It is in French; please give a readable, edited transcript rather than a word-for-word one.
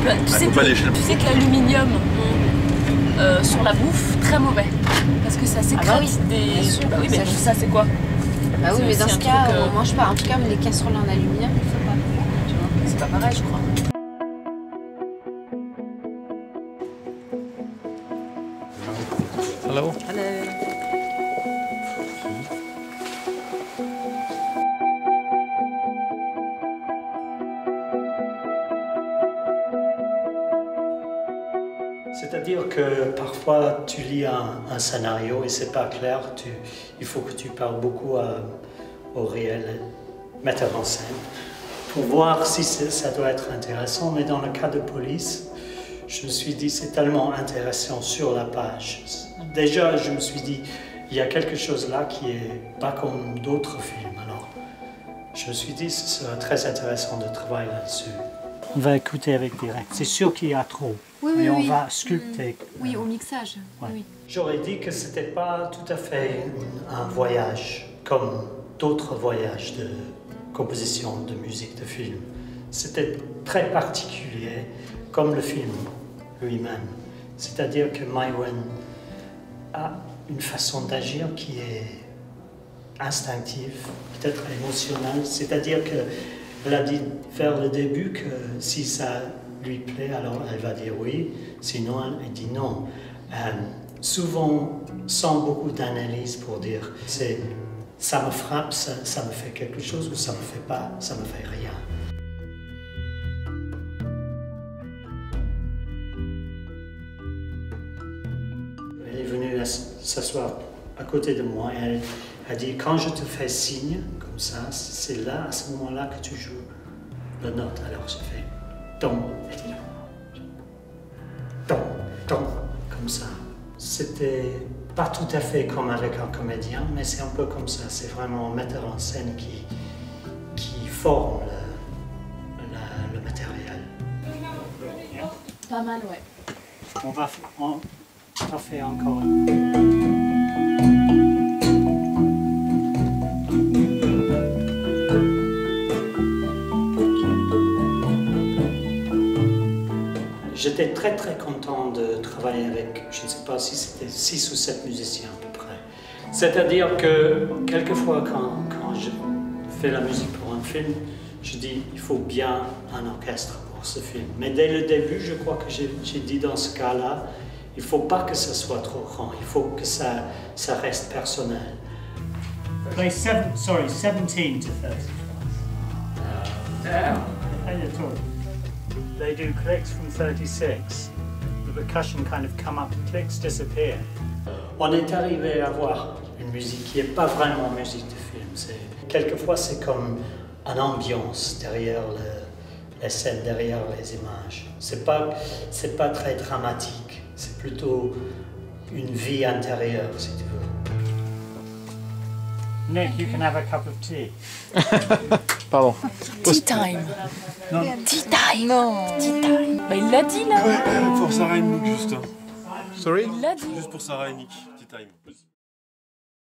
Tu sais que l'aluminium sur la bouffe, très mauvais. Parce que ça sécrète des... Bah oui, mais ça c'est quoi? Bah oui, mais dans ce cas, on mange pas. En tout cas, les casseroles en aluminium, il faut pas. Tu vois, c'est pas pareil, je crois. Hello. Hello. C'est-à-dire que parfois tu lis un scénario et c'est pas clair, il faut que tu parles beaucoup au réel metteur en scène pour voir si ça doit être intéressant. Mais dans le cas de Police, je me suis dit c'est tellement intéressant sur la page. Déjà, je me suis dit il y a quelque chose là qui est pas comme d'autres films. Alors, je me suis dit ce serait très intéressant de travailler là-dessus. On va écouter avec direct. C'est sûr qu'il y a trop. Mais on va sculpter. Oui, au mixage. Ouais. Oui. J'aurais dit que c'était pas tout à fait un voyage comme d'autres voyages de composition de musique de film. C'était très particulier, comme le film lui-même. C'est-à-dire que Maïwenn a une façon d'agir qui est instinctive, peut-être émotionnelle. C'est-à-dire qu'elle a dit vers le début que si ça lui plaît, alors elle va dire oui, sinon elle dit non. Souvent, sans beaucoup d'analyse pour dire ça me frappe, ça me fait quelque chose ou ça me fait pas, ça me fait rien. Elle est venue s'asseoir à côté de moi et elle a dit quand je te fais signe comme ça, c'est là, à ce moment-là que tu joues la note. Alors je fais ton, comme ça. C'était pas tout à fait comme avec un comédien, mais c'est un peu comme ça. C'est vraiment un metteur en scène qui forme le matériel. Pas mal, ouais. On va faire encore. J'étais très très content de travailler avec, je ne sais pas si c'était 6 ou 7 musiciens à peu près. C'est-à-dire que quelquefois quand je fais la musique pour un film, je dis il faut bien un orchestre pour ce film. Mais dès le début, je crois que j'ai dit dans ce cas-là, il ne faut pas que ça soit trop grand, il faut que ça reste personnel. Play 17 to 30. Damn. They do clicks from 36. The percussion kind of come up and clicks disappear. On est arrivé à avoir une musique qui n'est pas vraiment musique de film. Quelquefois, c'est comme une ambiance derrière les scènes, derrière les images. C'est pas très dramatique. C'est plutôt une vie intérieure, si tu veux. Nick, you can have a cup of tea. Pardon. Tea time. Non. Tea time. Non. Tea time. Bah il l'a dit là. Ouais, pour Sarah et Nick juste. Sorry? Il l'a dit. Juste pour Sarah et Nick. Tea time.